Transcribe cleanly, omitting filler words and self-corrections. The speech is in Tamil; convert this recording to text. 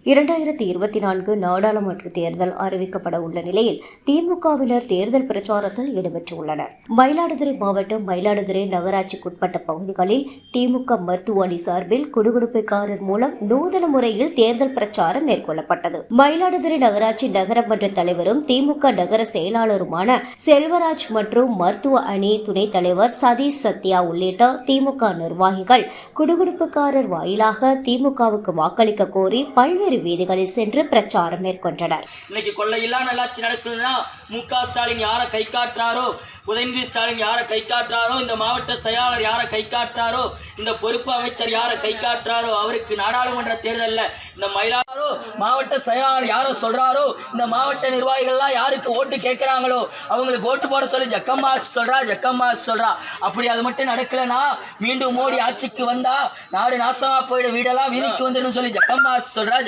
2024 நாடாளுமன்ற தேர்தல் அறிவிக்கப்பட உள்ள நிலையில் திமுகவினர் தேர்தல் பிரச்சாரத்தில் ஈடுபட்டுள்ளனர். மயிலாடுதுறை மாவட்டம் மயிலாடுதுறை நகராட்சிக்குட்பட்ட பகுதிகளில் திமுக மருத்துவ அணி சார்பில் குடுகுடுப்புக்காரர் மூலம் நூதன முறையில் தேர்தல் பிரச்சாரம் மேற்கொள்ளப்பட்டது. மயிலாடுதுறை நகராட்சி நகரமன்ற தலைவரும் திமுக நகர செயலாளருமான செல்வராஜ் மற்றும் மருத்துவ அணி துணைத் தலைவர் சதீஷ் சத்யா உள்ளிட்ட திமுக நிர்வாகிகள் குடுகுடுப்புக்காரர் வாயிலாக திமுகவுக்கு வாக்களிக்க கோரி பல்வேறு வீதிகளில் சென்று பிரச்சாரம் மேற்கொண்டனர். இன்னைக்கு கொள்ளையில்லா நல்லாட்சி நடக்கணும்னா மு.க. ஸ்டாலின் யாரை கை காட்டுறாரோ, உதயநிதி ஸ்டாலின் யாரை கை காட்டுறாரோ, இந்த மாவட்ட செயலாளர் யாரை கை காட்டுறாரோ, இந்த பொறுப்பு அமைச்சர் யாரை கை காட்டுறாரோ, அவருக்கு நாடாளுமன்ற தேர்தலில் இந்த மயிலாடுதுறை மாவட்ட செயலாளர் யாரோ சொல்றாரோ, இந்த மாவட்ட நிர்வாகிகள்லாம் யாருக்கு ஓட்டு கேட்கிறாங்களோ அவங்களுக்கு ஓட்டு போட சொல்லி ஜக்கம்மா சொல்றா. அப்படி அது மட்டும் நடக்கலனா மீண்டும் மோடி ஆட்சிக்கு வந்தா நாடு நாசமா போயிட, வீடெல்லாம் வீதிக்கு வந்துடும் சொல்லி ஜக்கம்மா சொல்றா.